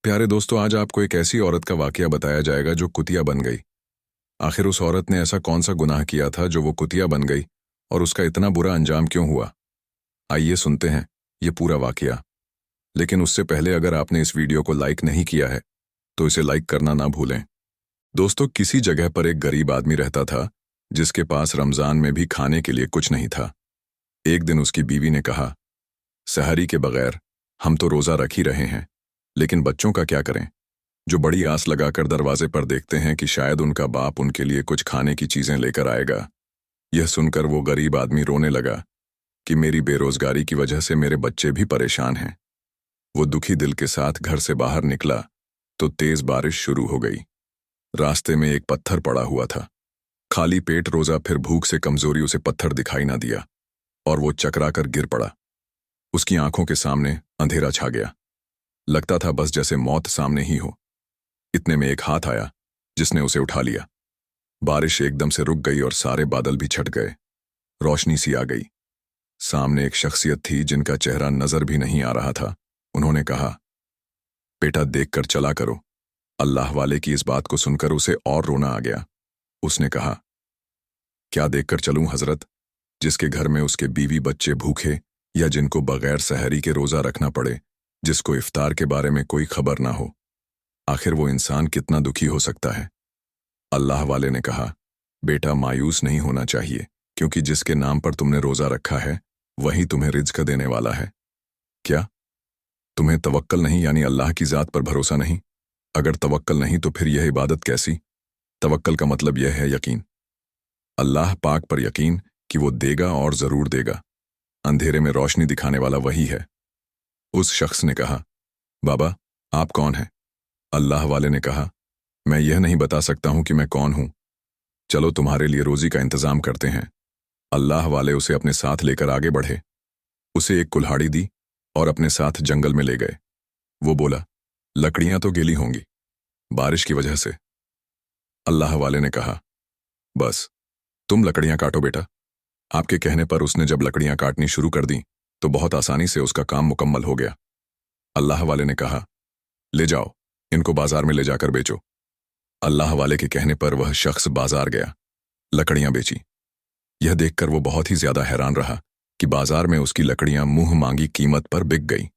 प्यारे दोस्तों, आज आपको एक ऐसी औरत का वाकया बताया जाएगा जो कुतिया बन गई। आखिर उस औरत ने ऐसा कौन सा गुनाह किया था जो वो कुतिया बन गई, और उसका इतना बुरा अंजाम क्यों हुआ? आइए सुनते हैं ये पूरा वाकया। लेकिन उससे पहले अगर आपने इस वीडियो को लाइक नहीं किया है तो इसे लाइक करना ना भूलें। दोस्तों, किसी जगह पर एक गरीब आदमी रहता था जिसके पास रमजान में भी खाने के लिए कुछ नहीं था। एक दिन उसकी बीवी ने कहा, सहरी के बगैर हम तो रोजा रख ही रहे हैं, लेकिन बच्चों का क्या करें, जो बड़ी आस लगाकर दरवाजे पर देखते हैं कि शायद उनका बाप उनके लिए कुछ खाने की चीजें लेकर आएगा। यह सुनकर वो गरीब आदमी रोने लगा कि मेरी बेरोजगारी की वजह से मेरे बच्चे भी परेशान हैं। वो दुखी दिल के साथ घर से बाहर निकला तो तेज बारिश शुरू हो गई। रास्ते में एक पत्थर पड़ा हुआ था। खाली पेट रोजा, फिर भूख से कमजोरी उसे पत्थर दिखाई ना दिया और वो चकरा कर गिर पड़ा। उसकी आंखों के सामने अंधेरा छा गया। लगता था बस जैसे मौत सामने ही हो। इतने में एक हाथ आया जिसने उसे उठा लिया। बारिश एकदम से रुक गई और सारे बादल भी छट गए। रोशनी सी आ गई। सामने एक शख्सियत थी जिनका चेहरा नजर भी नहीं आ रहा था। उन्होंने कहा, बेटा देखकर चला करो। अल्लाह वाले की इस बात को सुनकर उसे और रोना आ गया। उसने कहा, क्या देखकर चलूं हजरत, जिसके घर में उसके बीवी बच्चे भूखे या जिनको बगैर सहरी के रोजा रखना पड़े, जिसको इफ्तार के बारे में कोई खबर ना हो। आखिर वो इंसान कितना दुखी हो सकता है। अल्लाह वाले ने कहा, बेटा मायूस नहीं होना चाहिए, क्योंकि जिसके नाम पर तुमने रोजा रखा है वही तुम्हें रिज्क देने वाला है। क्या तुम्हें तवक्कल नहीं, यानी अल्लाह की जात पर भरोसा नहीं? अगर तवक्कल नहीं तो फिर यह इबादत कैसी? तवक्कल का मतलब यह है यकीन। अल्लाह पाक पर यकीन कि वो देगा और जरूर देगा। अंधेरे में रोशनी दिखाने वाला वही है। उस शख्स ने कहा, बाबा आप कौन हैं? अल्लाह वाले ने कहा, मैं यह नहीं बता सकता हूं कि मैं कौन हूं। चलो तुम्हारे लिए रोजी का इंतजाम करते हैं। अल्लाह वाले उसे अपने साथ लेकर आगे बढ़े। उसे एक कुल्हाड़ी दी और अपने साथ जंगल में ले गए। वो बोला, लकड़ियां तो गीली होंगी बारिश की वजह से। अल्लाह वाले ने कहा, बस तुम लकड़ियां काटो बेटा। आपके कहने पर उसने जब लकड़ियां काटनी शुरू कर दी तो बहुत आसानी से उसका काम मुकम्मल हो गया। अल्लाह वाले ने कहा, ले जाओ, इनको बाजार में ले जाकर बेचो। अल्लाह वाले के कहने पर वह शख्स बाजार गया, लकड़ियां बेची। यह देखकर वो बहुत ही ज्यादा हैरान रहा कि बाजार में उसकी लकड़ियां मुंह मांगी कीमत पर बिक गई।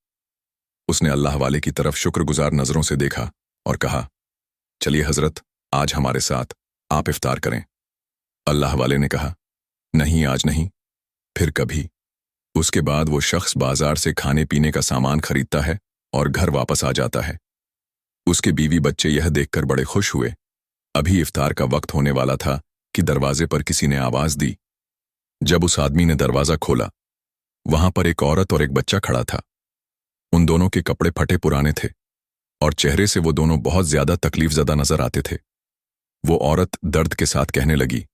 उसने अल्लाह वाले की तरफ शुक्रगुजार नजरों से देखा और कहा, चलिए हजरत, आज हमारे साथ आप इफ्तार करें। अल्लाह वाले ने कहा, नहीं आज नहीं, फिर कभी। उसके बाद वो शख्स बाजार से खाने पीने का सामान खरीदता है और घर वापस आ जाता है। उसके बीवी बच्चे यह देखकर बड़े खुश हुए। अभी इफ्तार का वक्त होने वाला था कि दरवाजे पर किसी ने आवाज दी। जब उस आदमी ने दरवाजा खोला, वहां पर एक औरत और एक बच्चा खड़ा था। उन दोनों के कपड़े फटे पुराने थे और चेहरे से वो दोनों बहुत ज्यादा तकलीफजदा नजर आते थे। वो औरत दर्द के साथ कहने लगी,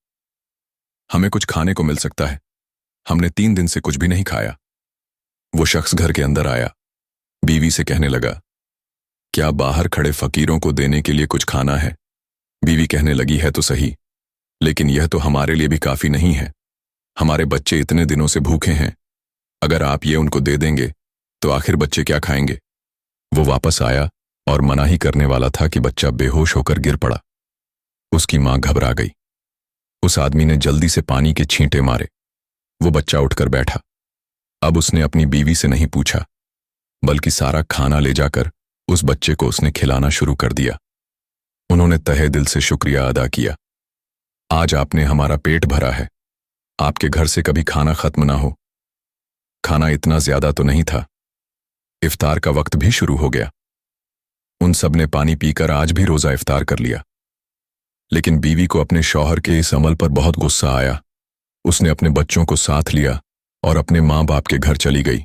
हमें कुछ खाने को मिल सकता है, हमने 3 दिन से कुछ भी नहीं खाया। वो शख्स घर के अंदर आया, बीवी से कहने लगा, क्या बाहर खड़े फकीरों को देने के लिए कुछ खाना है? बीवी कहने लगी, है तो सही, लेकिन यह तो हमारे लिए भी काफी नहीं है। हमारे बच्चे इतने दिनों से भूखे हैं, अगर आप ये उनको दे देंगे तो आखिर बच्चे क्या खाएंगे? वो वापस आया और मना ही करने वाला था कि बच्चा बेहोश होकर गिर पड़ा। उसकी मां घबरा गई। उस आदमी ने जल्दी से पानी के छींटे मारे। वो बच्चा उठकर बैठा। अब उसने अपनी बीवी से नहीं पूछा, बल्कि सारा खाना ले जाकर उस बच्चे को उसने खिलाना शुरू कर दिया। उन्होंने तहे दिल से शुक्रिया अदा किया। आज आपने हमारा पेट भरा है, आपके घर से कभी खाना खत्म ना हो। खाना इतना ज्यादा तो नहीं था। इफ्तार का वक्त भी शुरू हो गया। उन सब ने पानी पीकर आज भी रोजा इफ्तार कर लिया। लेकिन बीवी को अपने शौहर के इस अमल पर बहुत गुस्सा आया। उसने अपने बच्चों को साथ लिया और अपने माँ बाप के घर चली गई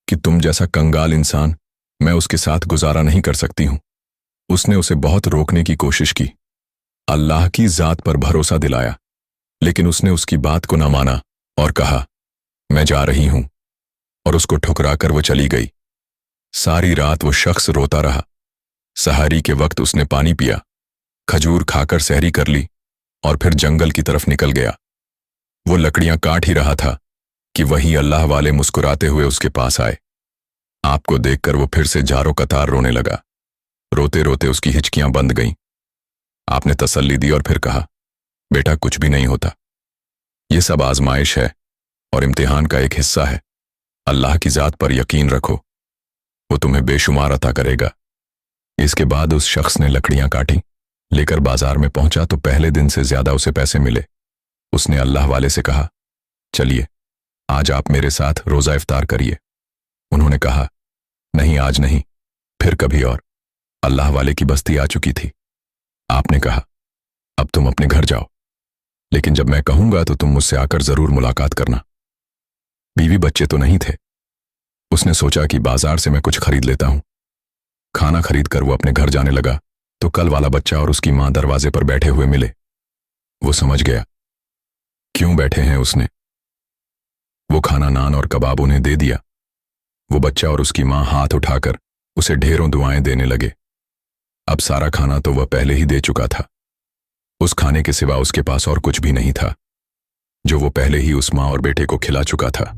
कि तुम जैसा कंगाल इंसान मैं उसके साथ गुजारा नहीं कर सकती हूं। उसने उसे बहुत रोकने की कोशिश की, अल्लाह की जात पर भरोसा दिलाया, लेकिन उसने उसकी बात को न माना और कहा, मैं जा रही हूं, और उसको ठुकराकर वो चली गई। सारी रात वो शख्स रोता रहा। सहरी के वक्त उसने पानी पिया, खजूर खाकर सहरी कर ली और फिर जंगल की तरफ निकल गया। वो लकड़ियां काट ही रहा था कि वहीं अल्लाह वाले मुस्कुराते हुए उसके पास आए। आपको देखकर वो फिर से जारो कतार रोने लगा। रोते रोते उसकी हिचकियां बंद गईं। आपने तसल्ली दी और फिर कहा, बेटा कुछ भी नहीं होता, ये सब आजमाइश है और इम्तिहान का एक हिस्सा है। अल्लाह की जात पर यकीन रखो, वो तुम्हें बेशुमार अता करेगा। इसके बाद उस शख्स ने लकड़ियां काटी, लेकर बाजार में पहुंचा तो पहले दिन से ज्यादा उसे पैसे मिले। उसने अल्लाह वाले से कहा, चलिए आज आप मेरे साथ रोजा इफ्तार करिए। उन्होंने कहा, नहीं आज नहीं, फिर कभी और। अल्लाह वाले की बस्ती आ चुकी थी। आपने कहा, अब तुम अपने घर जाओ, लेकिन जब मैं कहूंगा तो तुम मुझसे आकर जरूर मुलाकात करना। बीवी बच्चे तो नहीं थे। उसने सोचा कि बाजार से मैं कुछ खरीद लेता हूं। खाना खरीद कर वो अपने घर जाने लगा तो कल वाला बच्चा और उसकी मां दरवाजे पर बैठे हुए मिले। वो समझ गया क्यों बैठे हैं उसने। वो खाना, नान और कबाब उन्हें दे दिया। वो बच्चा और उसकी मां हाथ उठाकर उसे ढेरों दुआएं देने लगे। अब सारा खाना तो वह पहले ही दे चुका था। उस खाने के सिवा उसके पास और कुछ भी नहीं था, जो वो पहले ही उस मां और बेटे को खिला चुका था।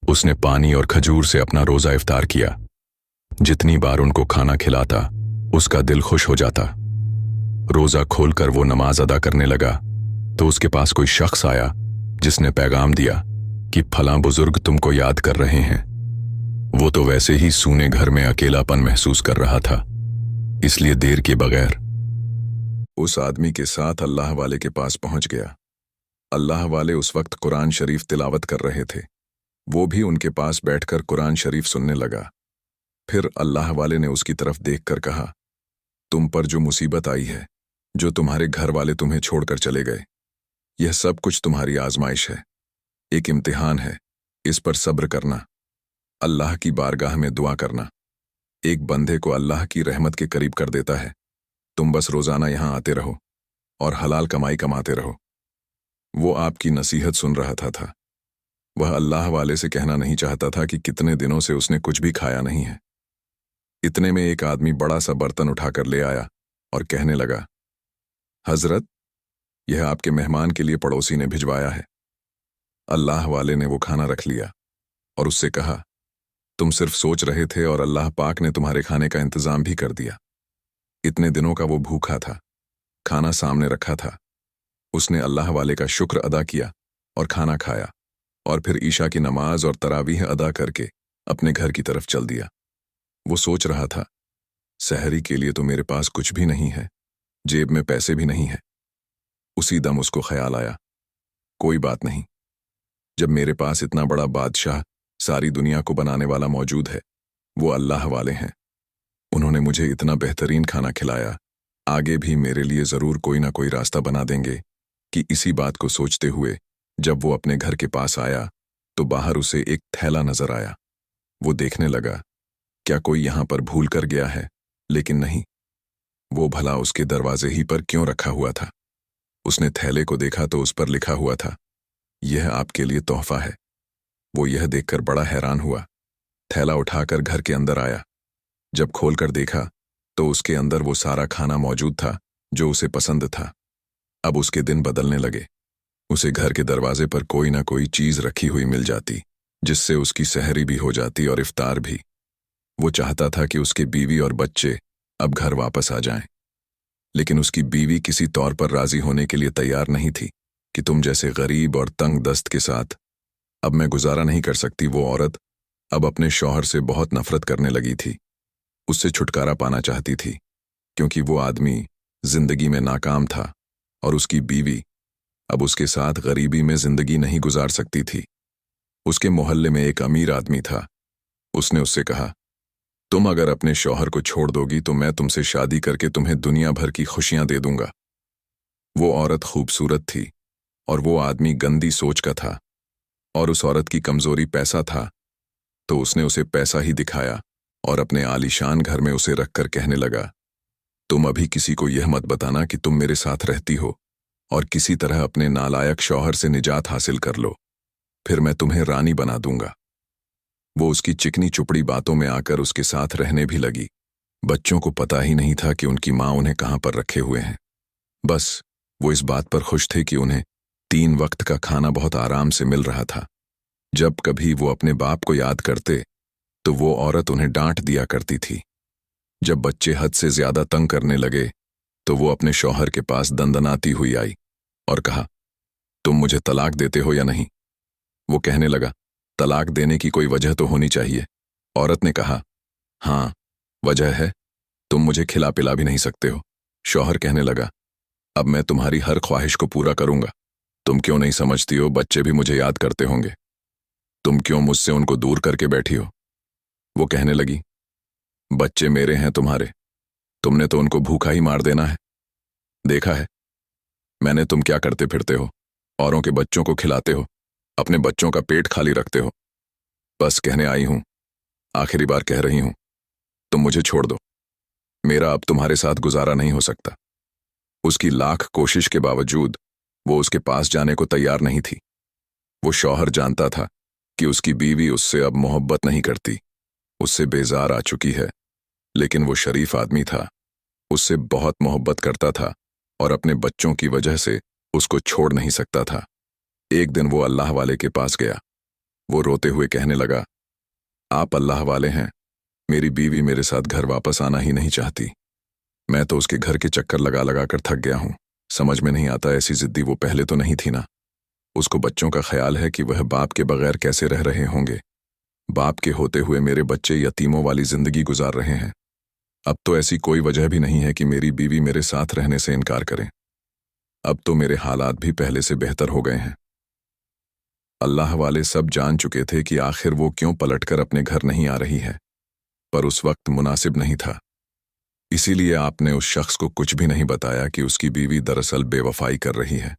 उसने पानी और खजूर से अपना रोजा इफ्तार किया। जितनी बार उनको खाना खिलाता उसका दिल खुश हो जाता। रोजा खोलकर वो नमाज अदा करने लगा तो उसके पास कोई शख्स आया जिसने पैगाम दिया कि फलां बुजुर्ग तुमको याद कर रहे हैं। वो तो वैसे ही सूने घर में अकेलापन महसूस कर रहा था, इसलिए देर के बगैर उस आदमी के साथ अल्लाह वाले के पास पहुंच गया। अल्लाह वाले उस वक्त कुरान शरीफ तिलावत कर रहे थे। वो भी उनके पास बैठकर कुरान शरीफ सुनने लगा। फिर अल्लाह वाले ने उसकी तरफ देखकर कहा, तुम पर जो मुसीबत आई है, जो तुम्हारे घर वाले तुम्हें छोड़कर चले गए, यह सब कुछ तुम्हारी आजमाइश है, एक इम्तिहान है। इस पर सब्र करना, अल्लाह की बारगाह में दुआ करना। एक बंदे को अल्लाह की रहमत के करीब कर देता है। तुम बस रोजाना यहां आते रहो और हलाल कमाई कमाते रहो। वो आपकी नसीहत सुन रहा था। वह अल्लाह वाले से कहना नहीं चाहता था कि कितने दिनों से उसने कुछ भी खाया नहीं है। इतने में एक आदमी बड़ा सा बर्तन उठाकर ले आया और कहने लगा, हजरत, यह आपके मेहमान के लिए पड़ोसी ने भिजवाया है। अल्लाह वाले ने वो खाना रख लिया और उससे कहा, तुम सिर्फ सोच रहे थे और अल्लाह पाक ने तुम्हारे खाने का इंतजाम भी कर दिया। इतने दिनों का वो भूखा था, खाना सामने रखा था। उसने अल्लाह वाले का शुक्र अदा किया और खाना खाया और फिर ईशा की नमाज और तरावीह अदा करके अपने घर की तरफ चल दिया। वो सोच रहा था, सहरी के लिए तो मेरे पास कुछ भी नहीं है, जेब में पैसे भी नहीं है। उसी दम उसको ख्याल आया, कोई बात नहीं, जब मेरे पास इतना बड़ा बादशाह सारी दुनिया को बनाने वाला मौजूद है, वो अल्लाह वाले हैं। उन्होंने मुझे इतना बेहतरीन खाना खिलाया, आगे भी मेरे लिए जरूर कोई ना कोई रास्ता बना देंगे। कि इसी बात को सोचते हुए जब वो अपने घर के पास आया तो बाहर उसे एक थैला नजर आया। वो देखने लगा, क्या कोई यहां पर भूल कर गया है, लेकिन नहीं, वो भला उसके दरवाजे ही पर क्यों रखा हुआ था। उसने थैले को देखा तो उस पर लिखा हुआ था, यह आपके लिए तोहफा है। वो यह देखकर बड़ा हैरान हुआ। थैला उठाकर घर के अंदर आया। जब खोलकर देखा तो उसके अंदर वो सारा खाना मौजूद था जो उसे पसंद था। अब उसके दिन बदलने लगे। उसे घर के दरवाजे पर कोई ना कोई चीज रखी हुई मिल जाती, जिससे उसकी सहरी भी हो जाती और इफ्तार भी। वो चाहता था कि उसके बीवी और बच्चे अब घर वापस आ जाएं, लेकिन उसकी बीवी किसी तौर पर राजी होने के लिए तैयार नहीं थी कि तुम जैसे गरीब और तंग दस्त के साथ अब मैं गुजारा नहीं कर सकती। वो औरत अब अपने शौहर से बहुत नफरत करने लगी थी। उससे छुटकारा पाना चाहती थी, क्योंकि वो आदमी जिंदगी में नाकाम था और उसकी बीवी अब उसके साथ गरीबी में जिंदगी नहीं गुजार सकती थी। उसके मोहल्ले में एक अमीर आदमी था। उसने उससे कहा, तुम अगर अपने शौहर को छोड़ दोगी तो मैं तुमसे शादी करके तुम्हें दुनिया भर की खुशियां दे दूंगा। वो औरत खूबसूरत थी और वो आदमी गंदी सोच का था, और उस औरत की कमजोरी पैसा था, तो उसने उसे पैसा ही दिखाया और अपने आलीशान घर में उसे रखकर कहने लगा, तुम अभी किसी को यह मत बताना कि तुम मेरे साथ रहती हो, और किसी तरह अपने नालायक शौहर से निजात हासिल कर लो, फिर मैं तुम्हें रानी बना दूंगा। वो उसकी चिकनी चुपड़ी बातों में आकर उसके साथ रहने भी लगी। बच्चों को पता ही नहीं था कि उनकी माँ उन्हें कहाँ पर रखे हुए हैं। बस वो इस बात पर खुश थे कि उन्हें 3 वक्त का खाना बहुत आराम से मिल रहा था। जब कभी वो अपने बाप को याद करते तो वो औरत उन्हें डांट दिया करती थी। जब बच्चे हद से ज्यादा तंग करने लगे तो वो अपने शौहर के पास दंदनाती हुई आई और कहा, तुम मुझे तलाक देते हो या नहीं? वो कहने लगा, तलाक देने की कोई वजह तो होनी चाहिए। औरत ने कहा, हाँ वजह है, तुम मुझे खिला पिला भी नहीं सकते हो। शौहर कहने लगा, अब मैं तुम्हारी हर ख्वाहिश को पूरा करूंगा। तुम क्यों नहीं समझती हो, बच्चे भी मुझे याद करते होंगे। तुम क्यों मुझसे उनको दूर करके बैठी हो? वो कहने लगी, बच्चे मेरे हैं तुम्हारे, तुमने तो उनको भूखा ही मार देना है। देखा है मैंने तुम क्या करते फिरते हो, औरों के बच्चों को खिलाते हो, अपने बच्चों का पेट खाली रखते हो। बस कहने आई हूं, आखिरी बार कह रही हूं, तुम मुझे छोड़ दो, मेरा अब तुम्हारे साथ गुजारा नहीं हो सकता। उसकी लाख कोशिश के बावजूद वो उसके पास जाने को तैयार नहीं थी। वो शौहर जानता था कि उसकी बीवी उससे अब मोहब्बत नहीं करती, उससे बेजार आ चुकी है, लेकिन वो शरीफ आदमी था, उससे बहुत मोहब्बत करता था और अपने बच्चों की वजह से उसको छोड़ नहीं सकता था। एक दिन वो अल्लाह वाले के पास गया। वो रोते हुए कहने लगा, आप अल्लाह वाले हैं, मेरी बीवी मेरे साथ घर वापस आना ही नहीं चाहती। मैं तो उसके घर के चक्कर लगा लगा कर थक गया हूं। समझ में नहीं आता, ऐसी जिद्दी वो पहले तो नहीं थी ना। उसको बच्चों का ख्याल है कि वह बाप के बगैर कैसे रह रहे होंगे। बाप के होते हुए मेरे बच्चे यतीमों वाली जिंदगी गुजार रहे हैं। अब तो ऐसी कोई वजह भी नहीं है कि मेरी बीवी मेरे साथ रहने से इनकार करे। अब तो मेरे हालात भी पहले से बेहतर हो गए हैं। अल्लाह वाले सब जान चुके थे कि आखिर वो क्यों पलटकर अपने घर नहीं आ रही है, पर उस वक्त मुनासिब नहीं था। इसीलिए आपने उस शख्स को कुछ भी नहीं बताया कि उसकी बीवी दरअसल बेवफाई कर रही है,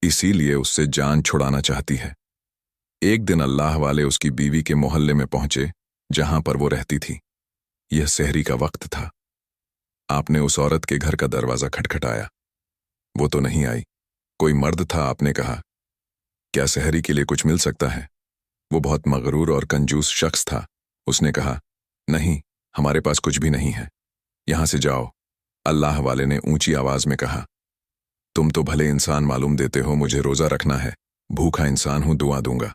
इसीलिए उससे जान छुड़ाना चाहती है। एक दिन अल्लाह वाले उसकी बीवी के मोहल्ले में पहुंचे जहां पर वो रहती थी। यह सहरी का वक्त था। आपने उस औरत के घर का दरवाजा खटखटाया। वो तो नहीं आई। कोई मर्द था। आपने कहा, क्या सहरी के लिए कुछ मिल सकता है? वो बहुत मगरूर और कंजूस शख्स था। उसने कहा, नहीं, हमारे पास कुछ भी नहीं है, यहां से जाओ। अल्लाह वाले ने ऊंची आवाज में कहा, तुम तो भले इंसान मालूम देते हो, मुझे रोजा रखना है, भूखा इंसान हूं, दुआ दूंगा।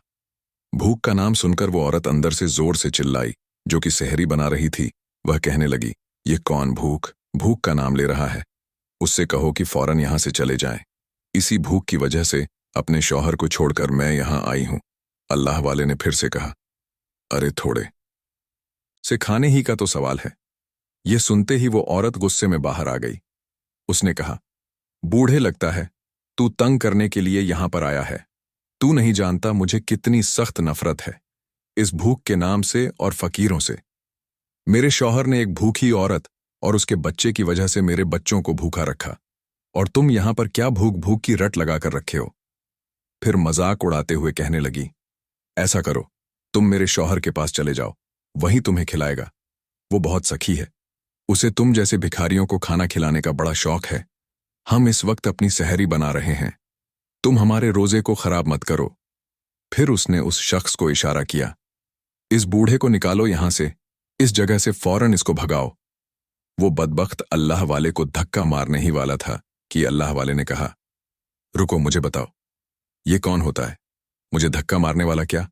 भूख का नाम सुनकर वो औरत अंदर से जोर से चिल्लाई। जो कि सहरी बना रही थी वह कहने लगी, ये कौन भूख भूख का नाम ले रहा है? उससे कहो कि फौरन यहां से चले जाएं। इसी भूख की वजह से अपने शौहर को छोड़कर मैं यहां आई हूं। अल्लाह वाले ने फिर से कहा, अरे थोड़े से खाने ही का तो सवाल है। ये सुनते ही वो औरत गुस्से में बाहर आ गई। उसने कहा, बूढ़े लगता है तू तंग करने के लिए यहां पर आया है। तू नहीं जानता मुझे कितनी सख्त नफरत है इस भूख के नाम से और फकीरों से। मेरे शौहर ने एक भूखी औरत और उसके बच्चे की वजह से मेरे बच्चों को भूखा रखा, और तुम यहां पर क्या भूख भूख की रट लगाकर रखे हो? फिर मजाक उड़ाते हुए कहने लगी, ऐसा करो, तुम मेरे शौहर के पास चले जाओ, वही तुम्हें खिलाएगा। वो बहुत सखी है, उसे तुम जैसे भिखारियों को खाना खिलाने का बड़ा शौक है। हम इस वक्त अपनी सहरी बना रहे हैं, तुम हमारे रोजे को खराब मत करो। फिर उसने उस शख्स को इशारा किया, इस बूढ़े को निकालो यहां से, इस जगह से फौरन इसको भगाओ। वो बदबख्त अल्लाह वाले को धक्का मारने ही वाला था कि अल्लाह वाले ने कहा, रुको, मुझे बताओ, ये कौन होता है? मुझे धक्का मारने वाला क्या?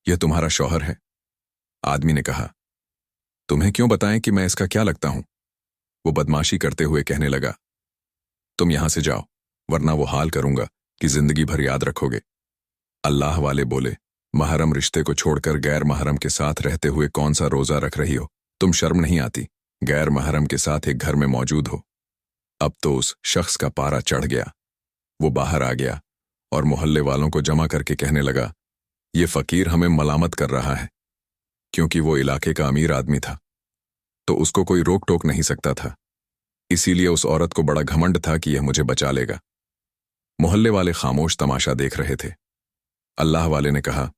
यह तुम्हारा शौहर है। आदमी ने कहा, तुम्हें क्यों बताएं कि मैं इसका क्या लगता हूं? वो बदमाशी करते हुए कहने लगा, तुम यहां से जाओ, वरना वो हाल करूंगा कि जिंदगी भर याद रखोगे। अल्लाह वाले बोले, महरम रिश्ते को छोड़कर गैर महरम के साथ रहते हुए कौन सा रोजा रख रही हो? तुम शर्म नहीं आती? गैर महरम के साथ एक घर में मौजूद हो। अब तो उस शख्स का पारा चढ़ गया। वो बाहर आ गया और मोहल्ले वालों को जमा करके कहने लगा, ये फकीर हमें मलामत कर रहा है। क्योंकि वो इलाके का अमीर आदमी था तो उसको कोई रोक टोक नहीं सकता था, इसीलिए उस औरत को बड़ा घमंड था कि यह मुझे बचा लेगा। मोहल्ले वाले खामोश तमाशा देख रहे थे। अल्लाह वाले ने कहा,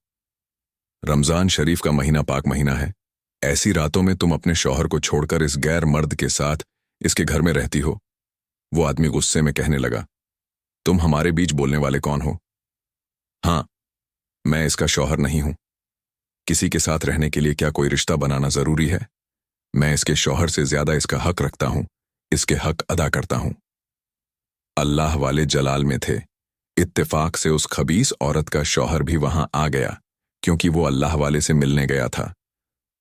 रमजान शरीफ का महीना पाक महीना है, ऐसी रातों में तुम अपने शौहर को छोड़कर इस गैर मर्द के साथ इसके घर में रहती हो। वो आदमी गुस्से में कहने लगा, तुम हमारे बीच बोलने वाले कौन हो? हाँ, मैं इसका शौहर नहीं हूं। किसी के साथ रहने के लिए क्या कोई रिश्ता बनाना जरूरी है? मैं इसके शौहर से ज्यादा इसका हक रखता हूं, इसके हक अदा करता हूं। अल्लाह वाले जलाल में थे। इत्तेफाक से उस खबीस औरत का शौहर भी वहां आ गया, क्योंकि वो अल्लाह वाले से मिलने गया था।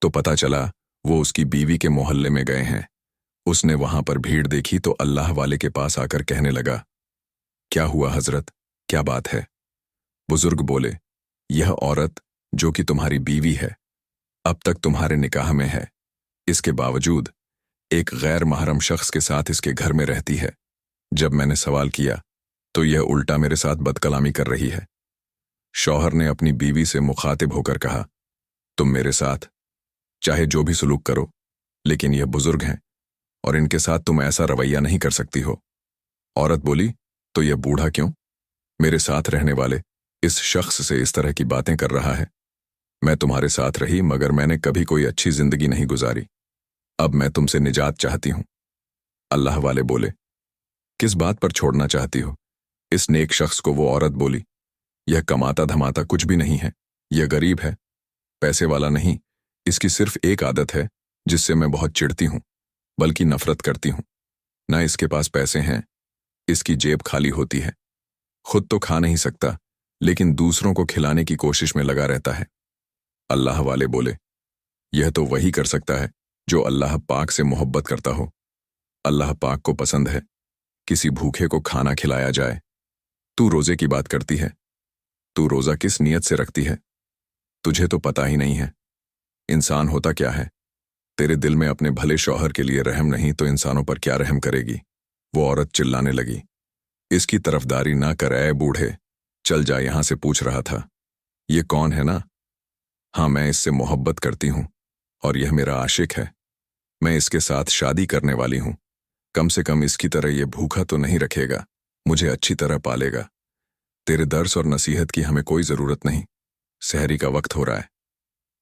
तो पता चला वो उसकी बीवी के मोहल्ले में गए हैं। उसने वहां पर भीड़ देखी तो अल्लाह वाले के पास आकर कहने लगा, क्या हुआ हजरत, क्या बात है? बुजुर्ग बोले, यह औरत जो कि तुम्हारी बीवी है, अब तक तुम्हारे निकाह में है, इसके बावजूद एक गैर महरम शख्स के साथ इसके घर में रहती है। जब मैंने सवाल किया तो यह उल्टा मेरे साथ बदकलामी कर रही है। शौहर ने अपनी बीवी से मुखातिब होकर कहा, तुम मेरे साथ चाहे जो भी सलूक करो, लेकिन यह बुजुर्ग हैं और इनके साथ तुम ऐसा रवैया नहीं कर सकती हो। औरत बोली, तो यह बूढ़ा क्यों मेरे साथ रहने वाले इस शख्स से इस तरह की बातें कर रहा है? मैं तुम्हारे साथ रही मगर मैंने कभी कोई अच्छी जिंदगी नहीं गुजारी। अब मैं तुमसे निजात चाहती हूं। अल्लाह वाले बोले, किस बात पर छोड़ना चाहती हो इस नेक शख्स को? वो औरत बोली, यह कमाता धमाता कुछ भी नहीं है, यह गरीब है, पैसे वाला नहीं। इसकी सिर्फ एक आदत है जिससे मैं बहुत चिढ़ती हूं, बल्कि नफरत करती हूं। ना इसके पास पैसे हैं, इसकी जेब खाली होती है। खुद तो खा नहीं सकता, लेकिन दूसरों को खिलाने की कोशिश में लगा रहता है। अल्लाह वाले बोले, यह तो वही कर सकता है जो अल्लाह पाक से मोहब्बत करता हो। अल्लाह पाक को पसंद है किसी भूखे को खाना खिलाया जाए। तू रोजे की बात करती है, तू रोजा किस नियत से रखती है? तुझे तो पता ही नहीं है इंसान होता क्या है। तेरे दिल में अपने भले शौहर के लिए रहम नहीं तो इंसानों पर क्या रहम करेगी? वो औरत चिल्लाने लगी, इसकी तरफदारी ना कर ऐ बूढ़े, चल जा यहां से। पूछ रहा था, ये कौन है ना? हाँ, मैं इससे मोहब्बत करती हूं और यह मेरा आशिक है। मैं इसके साथ शादी करने वाली हूं। कम से कम इसकी तरह ये भूखा तो नहीं रखेगा, मुझे अच्छी तरह पालेगा। तेरे दर्स और नसीहत की हमें कोई जरूरत नहीं। सहरी का वक्त हो रहा है,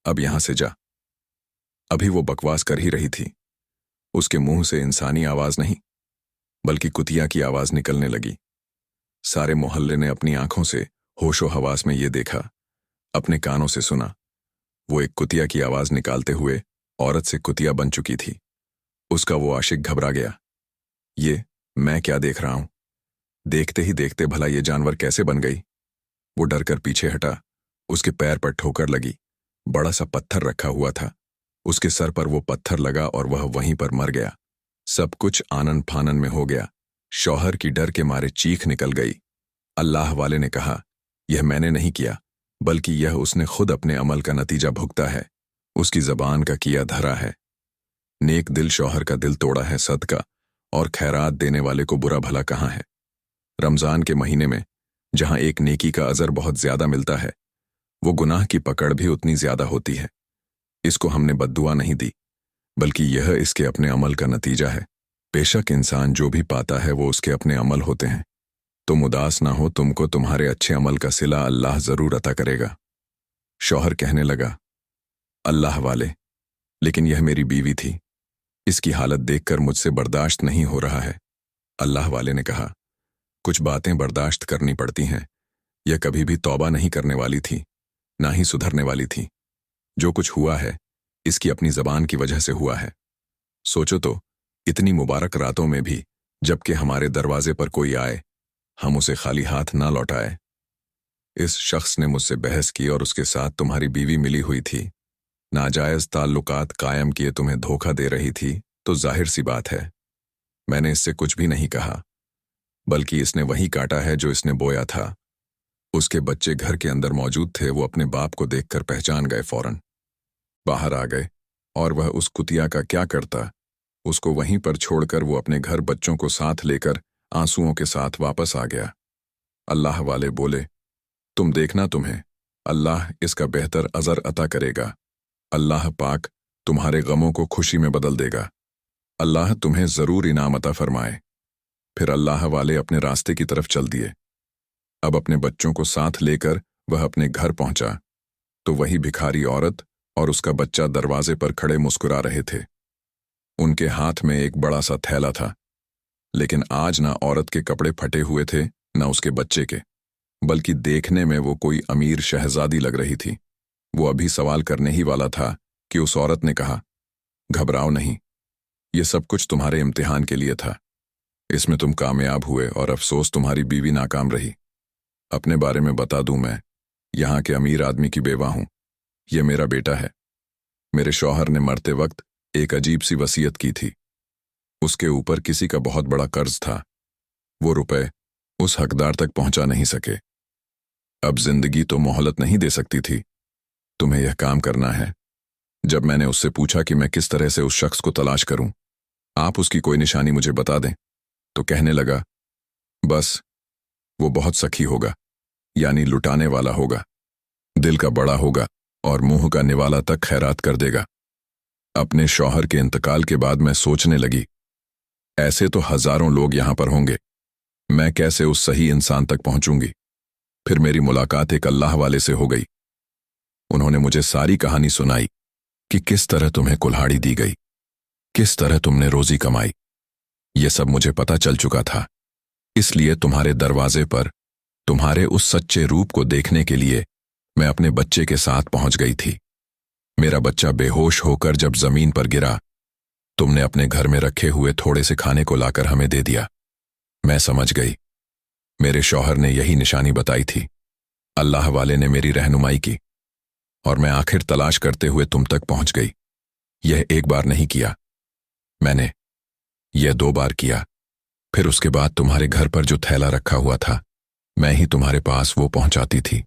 अब यहां से जा। अभी वो बकवास कर ही रही थी, उसके मुंह से इंसानी आवाज नहीं बल्कि कुतिया की आवाज निकलने लगी। सारे मोहल्ले ने अपनी आंखों से होशो हवास में ये देखा, अपने कानों से सुना। वो एक कुतिया की आवाज निकालते हुए औरत से कुतिया बन चुकी थी। उसका वो आशिक घबरा गया, ये मैं क्या देख रहा हूं? देखते ही देखते भला ये जानवर कैसे बन गई? वो डरकर पीछे हटा, उसके पैर पर ठोकर लगी। बड़ा सा पत्थर रखा हुआ था, उसके सर पर वो पत्थर लगा और वह वहीं पर मर गया। सब कुछ आनन फानन में हो गया। शौहर की डर के मारे चीख निकल गई। अल्लाह वाले ने कहा, यह मैंने नहीं किया, बल्कि यह उसने खुद अपने अमल का नतीजा भुगता है, उसकी जबान का किया धरा है। नेक दिल शौहर का दिल तोड़ा है सदका, और खैरात देने वाले को बुरा भला कहाँ है? रमजान के महीने में जहां एक नेकी का अजर बहुत ज्यादा मिलता है, वो गुनाह की पकड़ भी उतनी ज्यादा होती है। इसको हमने बद्दुआ नहीं दी, बल्कि यह इसके अपने अमल का नतीजा है। बेशक इंसान जो भी पाता है वो उसके अपने अमल होते हैं। तुम उदास ना हो, तुमको तुम्हारे अच्छे अमल का सिला अल्लाह जरूर अता करेगा। शौहर कहने लगा, अल्लाह वाले, लेकिन यह मेरी बीवी थी, इसकी हालत देखकर मुझसे बर्दाश्त नहीं हो रहा है। अल्लाह वाले ने कहा, कुछ बातें बर्दाश्त करनी पड़ती हैं। यह कभी भी तौबा नहीं करने वाली थी, ना ही सुधरने वाली थी। जो कुछ हुआ है इसकी अपनी जबान की वजह से हुआ है। सोचो तो, इतनी मुबारक रातों में भी जबकि हमारे दरवाजे पर कोई आए, हम उसे खाली हाथ ना लौटाए। इस शख्स ने मुझसे बहस की और उसके साथ तुम्हारी बीवी मिली हुई थी, नाजायज ताल्लुकात कायम किए तुम्हें धोखा दे रही थी, तो जाहिर सी बात है मैंने इससे कुछ भी नहीं कहा, बल्कि इसने वही काटा है जो इसने बोया था। उसके बच्चे घर के अंदर मौजूद थे, वो अपने बाप को देखकर पहचान गए, फौरन बाहर आ गए। और वह उस कुतिया का क्या करता, उसको वहीं पर छोड़कर वो अपने घर बच्चों को साथ लेकर आंसुओं के साथ वापस आ गया। अल्लाह वाले बोले, तुम देखना, तुम्हें अल्लाह इसका बेहतर अजर अता करेगा। अल्लाह पाक तुम्हारे गमों को खुशी में बदल देगा। अल्लाह तुम्हें जरूर इनाम अता फरमाए। फिर अल्लाह वाले अपने रास्ते की तरफ चल दिए। अब अपने बच्चों को साथ लेकर वह अपने घर पहुंचा तो वही भिखारी औरत और उसका बच्चा दरवाजे पर खड़े मुस्कुरा रहे थे। उनके हाथ में एक बड़ा सा थैला था, लेकिन आज ना औरत के कपड़े फटे हुए थे ना उसके बच्चे के, बल्कि देखने में वो कोई अमीर शहजादी लग रही थी। वो अभी सवाल करने ही वाला था कि उस औरत ने कहा, घबराओ नहीं, ये सब कुछ तुम्हारे इम्तिहान के लिए था। इसमें तुम कामयाब हुए और अफसोस तुम्हारी बीवी नाकाम रही। अपने बारे में बता दूं, मैं यहाँ के अमीर आदमी की बेवा हूं। ये मेरा बेटा है। मेरे शौहर ने मरते वक्त एक अजीब सी वसीयत की थी। उसके ऊपर किसी का बहुत बड़ा कर्ज था। वो रुपए उस हकदार तक पहुंचा नहीं सके। अब जिंदगी तो मोहलत नहीं दे सकती थी। तुम्हें यह काम करना है। जब मैंने उससे पूछा कि मैं किस तरह से उस शख्स को तलाश करूं, आप उसकी कोई निशानी मुझे बता दें, तो कहने लगा, बस वो बहुत सखी होगा, यानी लुटाने वाला होगा, दिल का बड़ा होगा और मुंह का निवाला तक खैरात कर देगा। अपने शौहर के इंतकाल के बाद मैं सोचने लगी, ऐसे तो हजारों लोग यहां पर होंगे, मैं कैसे उस सही इंसान तक पहुंचूंगी। फिर मेरी मुलाकात एक अल्लाह वाले से हो गई। उन्होंने मुझे सारी कहानी सुनाई कि किस तरह तुम्हें कुल्हाड़ी दी गई, किस तरह तुमने रोजी कमाई। ये सब मुझे पता चल चुका था। इसलिए तुम्हारे दरवाजे पर तुम्हारे उस सच्चे रूप को देखने के लिए मैं अपने बच्चे के साथ पहुंच गई थी। मेरा बच्चा बेहोश होकर जब जमीन पर गिरा, तुमने अपने घर में रखे हुए थोड़े से खाने को लाकर हमें दे दिया। मैं समझ गई, मेरे शौहर ने यही निशानी बताई थी। अल्लाह वाले ने मेरी रहनुमाई की और मैं आखिर तलाश करते हुए तुम तक पहुंच गई। यह एक बार नहीं किया, मैंने यह 2 बार किया। फिर उसके बाद तुम्हारे घर पर जो थैला रखा हुआ था, मैं ही तुम्हारे पास वो पहुंचाती थी।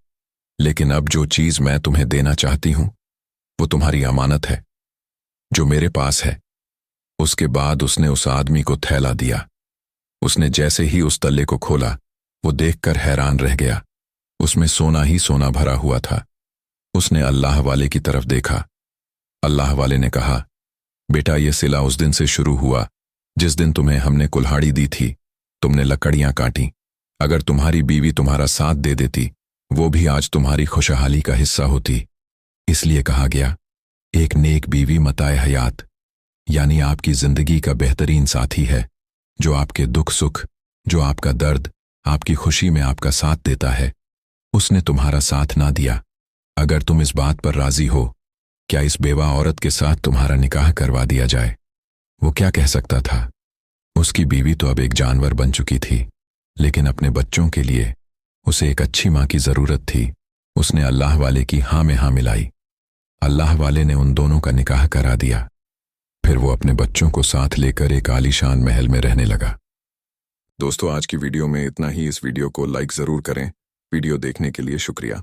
लेकिन अब जो चीज मैं तुम्हें देना चाहती हूं, वो तुम्हारी अमानत है जो मेरे पास है। उसके बाद उसने उस आदमी को थैला दिया। उसने जैसे ही उस तल्ले को खोला, वो देखकर हैरान रह गया। उसमें सोना ही सोना भरा हुआ था। उसने अल्लाह वाले की तरफ देखा। अल्लाह वाले ने कहा, बेटा, ये सिला उस दिन से शुरू हुआ जिस दिन तुम्हें हमने कुल्हाड़ी दी थी। तुमने लकड़ियां काटी। अगर तुम्हारी बीवी तुम्हारा साथ दे देती, वो भी आज तुम्हारी खुशहाली का हिस्सा होती। इसलिए कहा गया, एक नेक बीवी मताए हयात, यानी आपकी जिंदगी का बेहतरीन साथी है, जो आपके दुख सुख, जो आपका दर्द, आपकी खुशी में आपका साथ देता है। उसने तुम्हारा साथ ना दिया। अगर तुम इस बात पर राजी हो, क्या इस बेवा औरत के साथ तुम्हारा निकाह करवा दिया जाए? वो क्या कह सकता था? उसकी बीवी तो अब एक जानवर बन चुकी थी, लेकिन अपने बच्चों के लिए उसे एक अच्छी मां की जरूरत थी। उसने अल्लाह वाले की हाँ में हाँ मिलाई। अल्लाह वाले ने उन दोनों का निकाह करा दिया। फिर वो अपने बच्चों को साथ लेकर एक आलीशान महल में रहने लगा। दोस्तों, आज की वीडियो में इतना ही। इस वीडियो को लाइक जरूर करें। वीडियो देखने के लिए शुक्रिया।